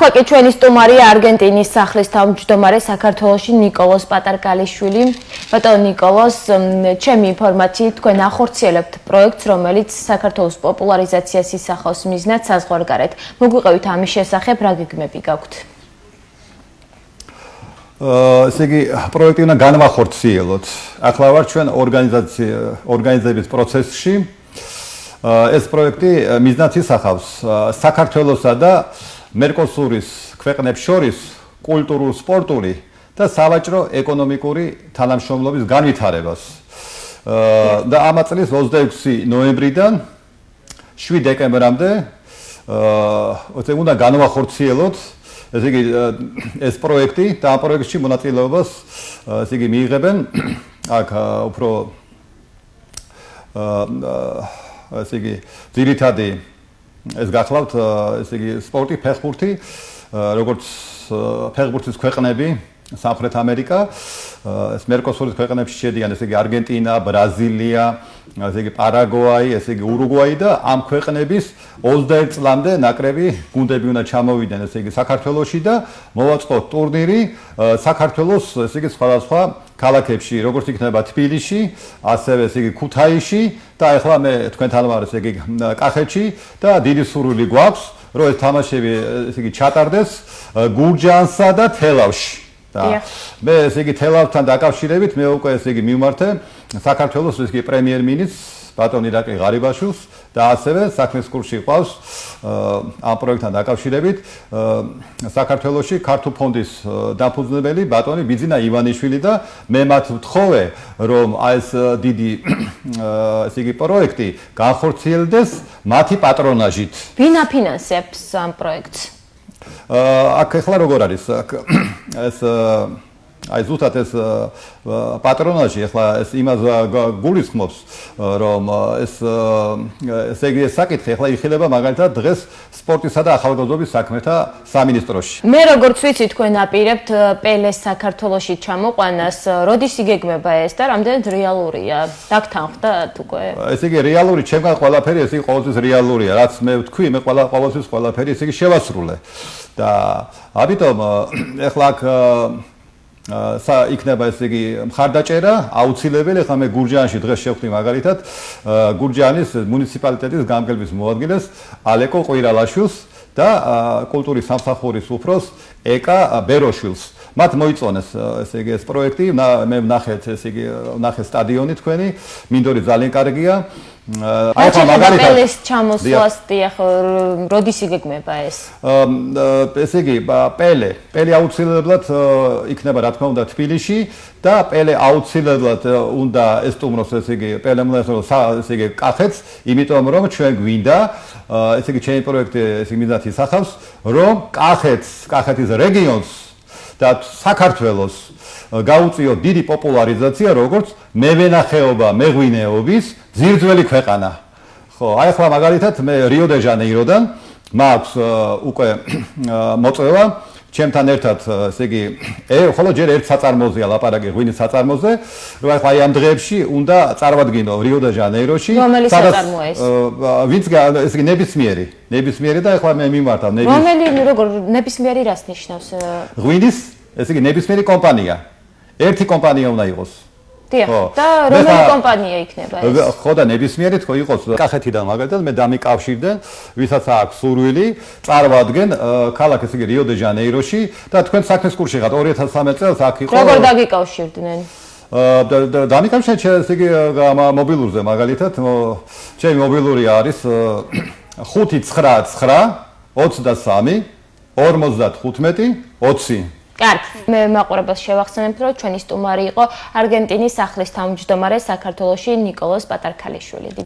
ახლა კი ჩვენი სტუმარია არგენტინის სახლის თავმჯდომარე საქართველოში ნიკოლოზ პატარკალიშვილი. ბატონო ნიკოლოზ, ჩემი ინფორმაციით თქვენ ახორციელებთ პროექტს, რომელიც საქართველოს პოპულარიზაციას ისახავს მიზნად საზღვარგარეთ. მოგვიყევით ამის შესახებ, რა გეგმები გაქვთ? ესე იგი, პროექტი უნდა განვახორციელოთ. ახლა ვარ ჩვენ ორგანიზების პროცესში. ეს პროექტი მიზნად ისახავს საქართველოსა და მერკოსურის ქვეყნებს შორის კულტურულ, სპორტული და სავაჭრო ეკონომიკური თანამშრომლობის განვითარებას. და ამ წლის 26 ნოემბრიდან 7 დეკემბრამდე უნდა განვახორციელოთ ესე იგი ეს პროექტი და ამ პროექტში მონაწილეობას ესე იგი მიიღებენ აქ უფრო ესე იგი ძირითადი ეს გახლავთ ესე იგი სპორტი, ფეხბურთი, როგორც ფეხბურთის ქვეყნები, სამხრეთ ამერიკა, ეს მერკოსურის ქვეყნებში შედიან ესე იგი არგენტინა, ბრაზილია, ესე იგი პარაგვაი, ესე იგი ურუგვაი და ამ ქვეყნების 21 წლამდე ნაკრები გუნდები უნდა ჩამოვიდნენ ესე იგი საქართველოში და მოვაწყოთ ტურნირი საქართველოს ესე იგი სხვადასხვა ქალაქებში, როგორც იქნება თბილისში, ასევე ესე იგი ქუთაისში და ახლა მე თქვენთან ვარ ესე იგი კახეთში და დიდი სურვილი გვაქვს, რომ ეს თამაშები ესე იგი ჩატარდეს გურჯაანსა და თელავში. მე ესე იგი თელავთან დაკავშირებით მე უკვე ესე იგი მიმართე საქართველოს ესე იგი პრემიერ-მინისტრს ბატონ ირაკლი ღარიბაშვილს და ასევე საქმის კურსში ყავს ამ პროექტთან დაკავშირებით საქართველოში ქართულ ფონდის დაფუძნებელი ბატონი ბიძინა ივანიშვილი და მე მათ ვთხოვე რომ ეს დიდი ესე იგი პროექტი განხორციელდეს მათი პატრონაჟით. ვინ აფინანსებს ამ პროექტს? აქ ახლა როგორ არის ეს აი ზუსტად ეს პატრონაჟი ახლა ეს იმას გულისხმობს რომ ესე იგი საკითხი ახლა იხილება მაგალითად დღეს სპორტისა და ახალგაზრდობის საქმეთა სამინისტროში. მე როგორც ვიცი თქვენ აპირებთ პელეს საქართველოში ჩამოყვანას, როდის იგეგმება ეს და რამდენად რეალურია? დაგთანხმდათ უკვე? ესე იგი რეალური ჩემგან ყველაფერი ესე იგი ყოველთვის რეალურია, რაც მე ვთქვი, მე ყოველთვის ყველაფერი ესე იგი შევასრულე. და ამიტომ ახლა აქ იქნება ესე იგი მხარდაჭერა აუცილებელი. ახლა მე გურჯაანში დღეს შევხვდი მაგალითად გურჯაანის მუნიციპალიტეტის გამგებლობის მოადგილეს ალეკო ყვირალაშვილს და კულტურის სამსახურის უფროს ეკა ბეროშვილს. მათ მოიწონეს ესე იგი ეს პროექტი, მე ვნახეთ ესე იგი ვნახე სტადიონი თქვენი, მინდორი ძალიან კარგია. აი ახლა მაგალითად პელეს ჩამოსვლას ახლა როდის იგეგმება ეს? ესე იგი პელე აუცილებლად იქნება რა თქმა უნდა თბილისში და პელე აუცილებლად უნდა ესტუმროს ესე იგი პელე უნდა ესე იგი კახეთს, იმიტომ რომ ჩვენ გვინდა ესე იგი ჩემი პროექტი ესე იგი მიზნად ისახავს რომ კახეთის რეგიონს და საქართველოს გაუწიო დიდი პოპულარიზაცია როგორც მევენახეობა, მეღვინეობის ძირძველი ქვეყანა. ხო, აი ახლა მაგალითად მე რიო დე ჟანეიროდან მაქვს უკვე მოწვევა ჩემთან ერთად ესე იგი ხოლო ჯერ ერთ საწარმოზეა ლაპარაკი ღვინის საწარმოზე, რომ ახლა აი ამ დღეებში უნდა წარვადგინო რიო დე ჟანეიროში, საწარმოა ეს? ვინც ესე იგი ნებისმიერი და ახლა მე მიმართავ როგორ ნებისმიერი რას ნიშნავს? ღვინის ესე იგი ნებისმიერი კომპანია. ერთი კომპანია უნდა იყოს. დიახ. და რომელი კომპანია იქნება ეს? ხო და ნებისმიერი თქო იყოს კახეთიდან მაგალითად მე დამიკავშირდნენ, ვისაც აქვს სურვილი, წარვადგენ ქალაქ ესე იგი რიო დე ჟანეიროში და თქვენ საქმის კურსში ხართ 2013 წელს აქ იყო. როგორ დაგიკავშირდნენ? დამიკავშირდნენ ესე იგი მობილურზე მაგალითად, ჩემი მობილური არის 599 23 55 20. კარგი, მე მაყურებელს შევახსენებ, რომ ჩვენი სტუმარი იყო არგენტინის სახლის თავმჯდომარე საქართველოში ნიკოლოზ პატარკალიშვილი.